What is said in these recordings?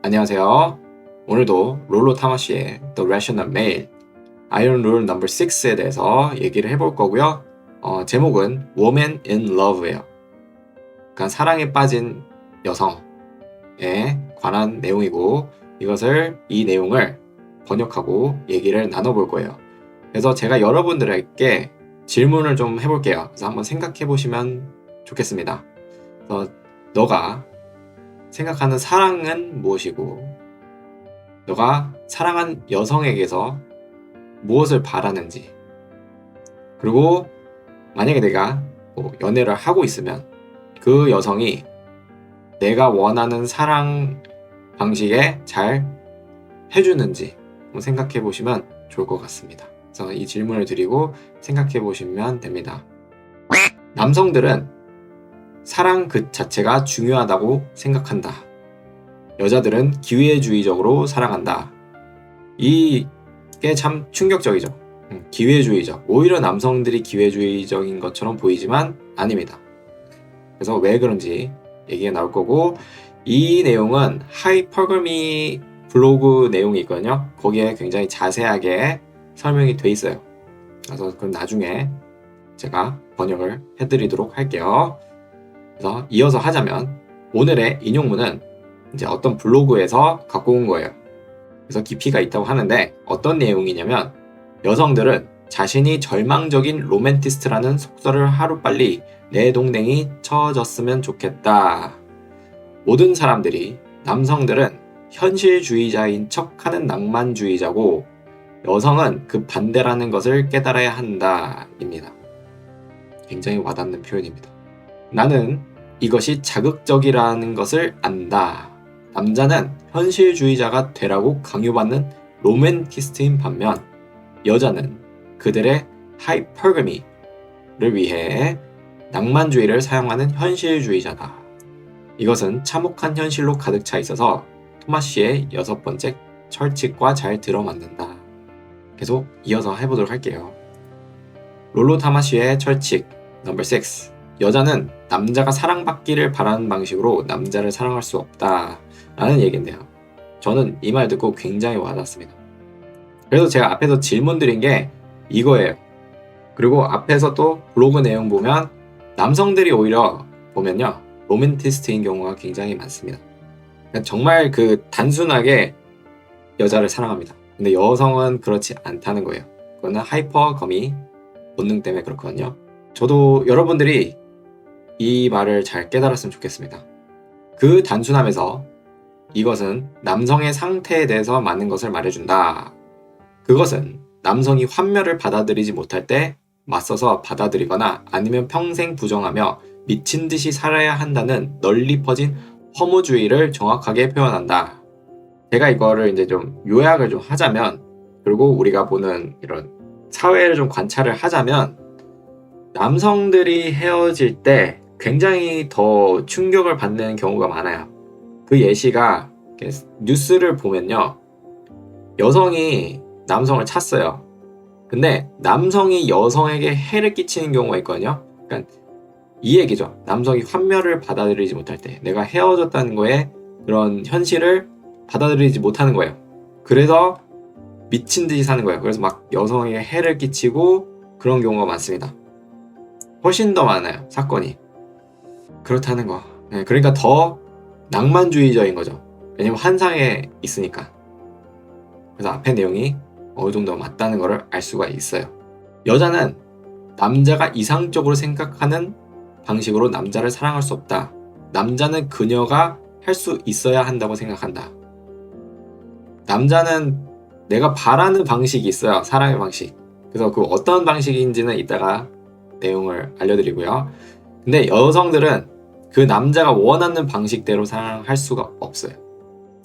안녕하세요. 오늘도 롤로 타마시의 The Rational Male 아이언 룰 넘버 6에 대해서 얘기를 해볼 거고요. 제목은 Woman in Love예요. 그러니까 사랑에 빠진 여성에 관한 내용이고 이 내용을 번역하고 얘기를 나눠볼 거예요. 그래서 제가 여러분들에게 질문을 좀 해볼게요. 그래서 한번 생각해 보시면 좋겠습니다. 그래서 너가 생각하는 사랑은 무엇이고 너가 사랑한 여성에게서 무엇을 바라는지, 그리고 만약에 내가 연애를 하고 있으면 그 여성이 내가 원하는 사랑 방식에 잘 해주는지 한번 생각해 보시면 좋을 것 같습니다. 그래서 이 질문을 드리고 생각해 보시면 됩니다. 남성들은 사랑 그 자체가 중요하다고 생각한다. 여자들은 기회주의적으로 사랑한다. 이게 참 충격적이죠. 기회주의적. 오히려 남성들이 기회주의적인 것처럼 보이지만 아닙니다. 그래서 왜 그런지 얘기가 나올 거고, 이 내용은 하이퍼거미 블로그 내용이 있거든요. 거기에 굉장히 자세하게 설명이 돼 있어요. 그래서 그건 나중에 제가 번역을 해드리도록 할게요. 그래서 이어서 하자면 오늘의 인용문은 이제 어떤 블로그에서 갖고 온 거예요. 그래서 깊이가 있다고 하는데 어떤 내용이냐면, 여성들은 자신이 절망적인 로맨티스트라는 속설을 하루빨리 내 동댕이 쳐졌으면 좋겠다. 모든 사람들이 남성들은 현실주의자인 척하는 낭만주의자고 여성은 그 반대라는 것을 깨달아야 한다 입니다. 굉장히 와닿는 표현입니다. 나는 이것이 자극적이라는 것을 안다. 남자는 현실주의자가 되라고 강요받는 로맨티스트인 반면 여자는 그들의 하이퍼거미를 위해 낭만주의를 사용하는 현실주의자다. 이것은 참혹한 현실로 가득 차 있어서 토마시의 6번째 철칙과 잘 들어맞는다. 계속 이어서 해보도록 할게요. 롤로 타마시의 철칙 넘버 6. 여자는 남자가 사랑받기를 바라는 방식으로 남자를 사랑할 수 없다 라는 얘기인데요. 저는 이 말 듣고 굉장히 와닿습니다. 그래서 제가 앞에서 질문 드린 게 이거예요. 그리고 앞에서 또 블로그 내용 보면 남성들이 오히려 보면요, 로맨티스트인 경우가 굉장히 많습니다. 그러니까 정말 단순하게 여자를 사랑합니다. 근데 여성은 그렇지 않다는 거예요. 그거는 하이퍼거미 본능 때문에 그렇거든요. 저도 여러분들이 이 말을 잘 깨달았으면 좋겠습니다. 그 단순함에서 이것은 남성의 상태에 대해서 많은 것을 말해준다. 그것은 남성이 환멸을 받아들이지 못할 때 맞서서 받아들이거나 아니면 평생 부정하며 미친 듯이 살아야 한다는 널리 퍼진 허무주의를 정확하게 표현한다. 제가 이거를 이제 좀 요약을 좀 하자면, 그리고 우리가 보는 이런 사회를 좀 관찰을 하자면, 남성들이 헤어질 때 굉장히 더 충격을 받는 경우가 많아요. 그 예시가 뉴스를 보면요, 여성이 남성을 찼어요. 근데 남성이 여성에게 해를 끼치는 경우가 있거든요. 그러니까 이 얘기죠. 남성이 환멸을 받아들이지 못할 때, 내가 헤어졌다는 거에 그런 현실을 받아들이지 못하는 거예요. 그래서 미친 듯이 사는 거예요. 그래서 막 여성에게 해를 끼치고 그런 경우가 많습니다. 훨씬 더 많아요, 사건이. 그렇다는 거. 그러니까 더 낭만주의적인 거죠. 왜냐면 환상에 있으니까. 그래서 앞에 내용이 어느 정도 맞다는 것을 알 수가 있어요. 여자는 남자가 이상적으로 생각하는 방식으로 남자를 사랑할 수 없다. 남자는 그녀가 할 수 있어야 한다고 생각한다. 남자는 내가 바라는 방식이 있어요. 사랑의 방식. 그래서 그 어떤 방식인지는 이따가 내용을 알려드리고요. 근데 여성들은 그 남자가 원하는 방식대로 사랑할 수가 없어요.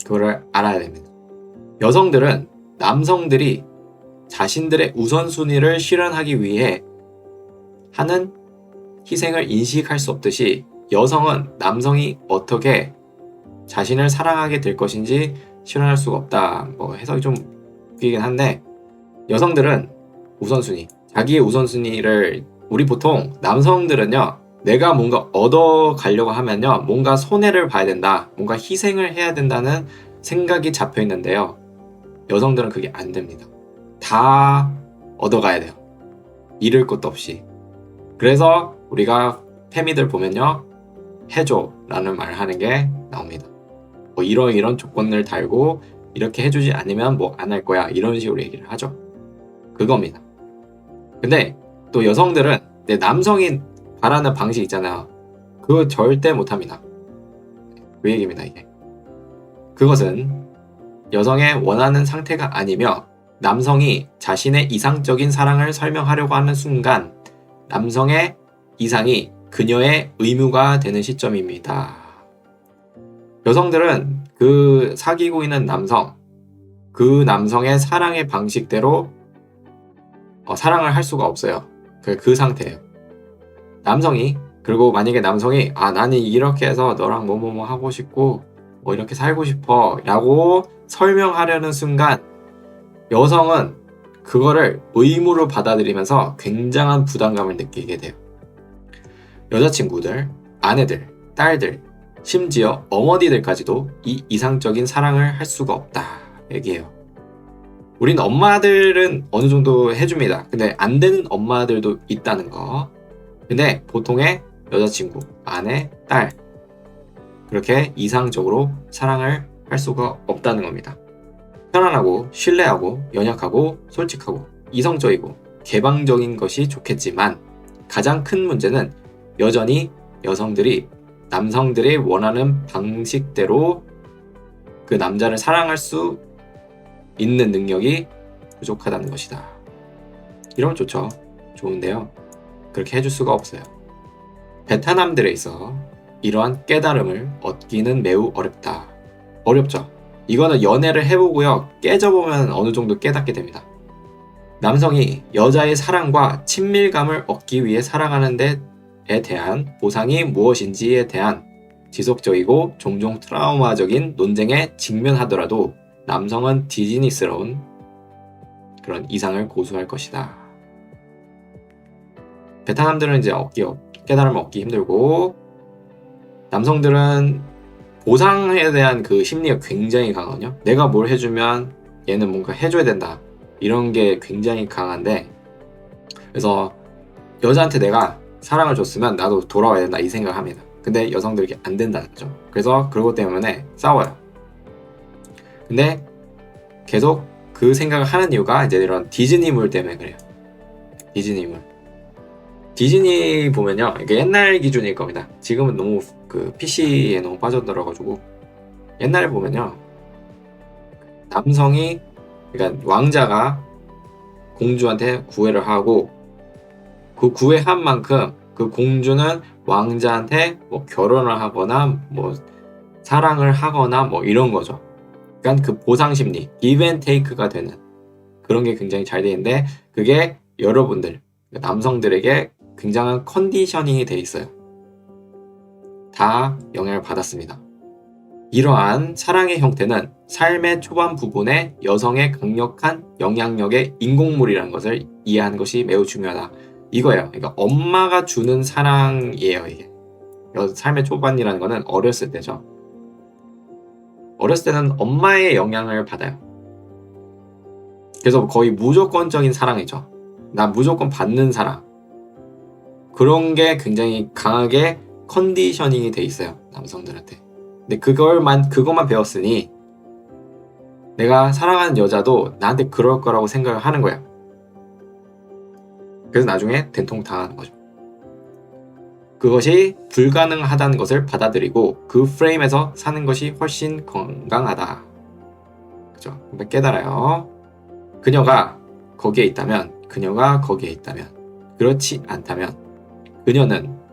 그거를 알아야 됩니다. 여성들은 남성들이 자신들의 우선순위를 실현하기 위해 하는 희생을 인식할 수 없듯이, 여성은 남성이 어떻게 자신을 사랑하게 될 것인지 실현할 수가 없다. 해석이 좀 웃기긴 한데, 여성들은 우선순위, 자기의 우선순위를, 우리 보통 남성들은요, 내가 뭔가 얻어 가려고 하면요, 뭔가 손해를 봐야 된다, 뭔가 희생을 해야 된다는 생각이 잡혀 있는데요. 여성들은 그게 안 됩니다. 다 얻어가야 돼요. 잃을 것도 없이. 그래서 우리가 페미들 보면요. 해줘 라는 말 하는 게 나옵니다. 뭐 이런 조건을 달고 이렇게 해주지 않으면 뭐 안 할 거야. 이런 식으로 얘기를 하죠. 그겁니다. 근데 또 여성들은 남성이 바라는 방식 있잖아요. 그거 절대 못합니다. 그 얘기입니다. 이게. 그것은 여성의 원하는 상태가 아니며 남성이 자신의 이상적인 사랑을 설명하려고 하는 순간 남성의 이상이 그녀의 의무가 되는 시점입니다. 여성들은 그 사귀고 있는 남성, 그 남성의 사랑의 방식대로 사랑을 할 수가 없어요. 그 상태예요. 남성이, 그리고 만약에 남성이 나는 이렇게 해서 너랑 뭐뭐뭐 하고 싶고 뭐 이렇게 살고 싶어 라고 설명하려는 순간 여성은 그거를 의무로 받아들이면서 굉장한 부담감을 느끼게 돼요. 여자친구들, 아내들, 딸들, 심지어 어머니들까지도 이 이상적인 사랑을 할 수가 없다 얘기해요. 우린 엄마들은 어느 정도 해줍니다. 근데 안 되는 엄마들도 있다는 거. 근데 보통의 여자친구, 아내, 딸 그렇게 이상적으로 사랑을 할 수가 없다는 겁니다. 편안하고 신뢰하고 연약하고 솔직하고 이성적이고 개방적인 것이 좋겠지만 가장 큰 문제는 여전히 여성들이 남성들이 원하는 방식대로 그 남자를 사랑할 수 있는 능력이 부족하다는 것이다. 이러면 좋죠. 좋은데요. 그렇게 해줄 수가 없어요. 베트남들에 있어 이러한 깨달음을 얻기는 매우 어렵다. 어렵죠. 이거는 연애를 해보고요. 깨져보면 어느 정도 깨닫게 됩니다. 남성이 여자의 사랑과 친밀감을 얻기 위해 사랑하는 데에 대한 보상이 무엇인지에 대한 지속적이고 종종 트라우마적인 논쟁에 직면하더라도 남성은 디즈니스러운 그런 이상을 고수할 것이다. 베트남들은 이제 깨달음을 얻기 힘들고 남성들은 보상에 대한 그 심리가 굉장히 강하거든요. 내가 뭘 해주면 얘는 뭔가 해줘야 된다. 이런 게 굉장히 강한데 그래서 여자한테 내가 사랑을 줬으면 나도 돌아와야 된다 이 생각을 합니다. 근데 여성들이 안 된다는 거죠. 그래서 그것 때문에 싸워요. 근데 계속 그 생각을 하는 이유가 이제 이런 디즈니물 때문에 그래요. 디즈니물. 디즈니 보면요. 이게 옛날 기준일 겁니다. 지금은 너무 그 PC에 너무 빠져들어가지고 옛날에 보면요. 남성이 그러니까 왕자가 공주한테 구애를 하고 그 구애한 만큼 그 공주는 왕자한테 뭐 결혼을 하거나 뭐 사랑을 하거나 뭐 이런 거죠. 그러니까 그 보상 심리, give and take가 되는 그런 게 굉장히 잘 돼 있는데 그게 여러분들 남성들에게 굉장한 컨디셔닝이 돼 있어요. 다 영향을 받았습니다. 이러한 사랑의 형태는 삶의 초반 부분에 여성의 강력한 영향력의 인공물이라는 것을 이해하는 것이 매우 중요하다. 이거예요. 그러니까 엄마가 주는 사랑이에요. 이게 삶의 초반이라는 거는 어렸을 때죠. 어렸을 때는 엄마의 영향을 받아요. 그래서 거의 무조건적인 사랑이죠. 나 무조건 받는 사랑. 그런 게 굉장히 강하게 컨디셔닝이 돼 있어요. 남성들한테. 근데 그것만 배웠으니 내가 사랑하는 여자도 나한테 그럴 거라고 생각을 하는 거야. 그래서 나중에 된통 당하는 거죠. 그것이 불가능하다는 것을 받아들이고 그 프레임에서 사는 것이 훨씬 건강하다. 그죠? 깨달아요. 그녀가 거기에 있다면, 그렇지 않다면,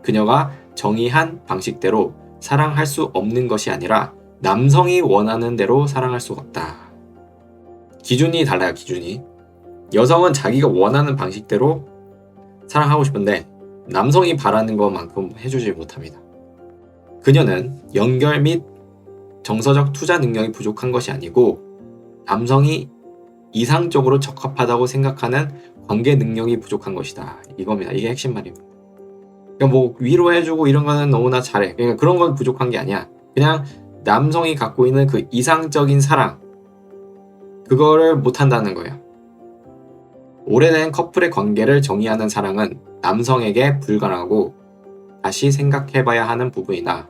그녀가 정의한 방식대로 사랑할 수 없는 것이 아니라 남성이 원하는 대로 사랑할 수가 없다. 기준이 달라요, 기준이. 여성은 자기가 원하는 방식대로 사랑하고 싶은데 남성이 바라는 것만큼 해주지 못합니다. 그녀는 연결 및 정서적 투자 능력이 부족한 것이 아니고 남성이 이상적으로 적합하다고 생각하는 관계 능력이 부족한 것이다. 이겁니다. 이게 핵심 말입니다. 그러니까 뭐 위로해주고 이런 거는 너무나 잘해. 그러니까 그런 건 부족한 게 아니야. 그냥 남성이 갖고 있는 그 이상적인 사랑, 그거를 못한다는 거예요. 오래된 커플의 관계를 정의하는 사랑은 남성에게 불가능하고 다시 생각해봐야 하는 부분이다.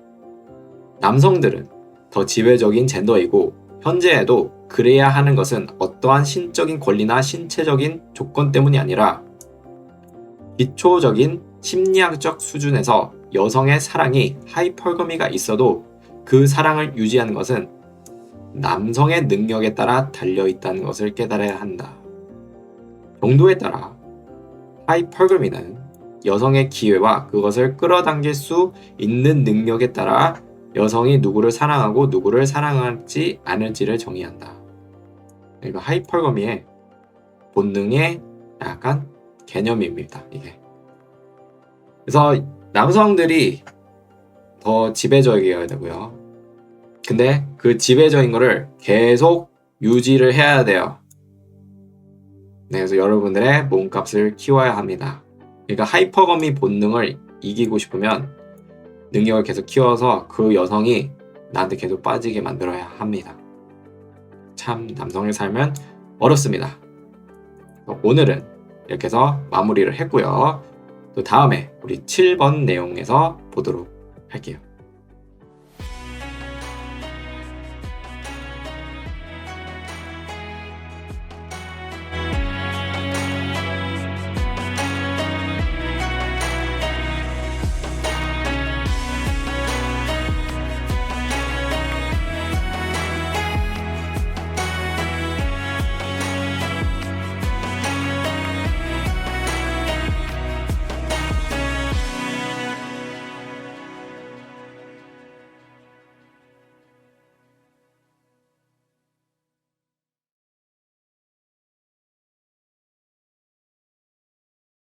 남성들은 더 지배적인 젠더이고 현재에도 그래야 하는 것은 어떠한 신적인 권리나 신체적인 조건 때문이 아니라 기초적인 심리학적 수준에서 여성의 사랑이 하이펄거미가 있어도 그 사랑을 유지하는 것은 남성의 능력에 따라 달려있다는 것을 깨달아야 한다. 정도에 따라 하이펄거미는 여성의 기회와 그것을 끌어당길 수 있는 능력에 따라 여성이 누구를 사랑하고 누구를 사랑하지 않을지를 정의한다. 이거 하이펄거미의 본능의 약간 개념입니다. 이게. 그래서 남성들이 더 지배적이어야 되고요. 근데 그 지배적인 거를 계속 유지를 해야 돼요. 네, 그래서 여러분들의 몸값을 키워야 합니다. 그러니까 하이퍼거미 본능을 이기고 싶으면 능력을 계속 키워서 그 여성이 나한테 계속 빠지게 만들어야 합니다. 참 남성의 삶은 어렵습니다. 오늘은 이렇게 해서 마무리를 했고요. 또 다음에 우리 7번 내용에서 보도록 할게요.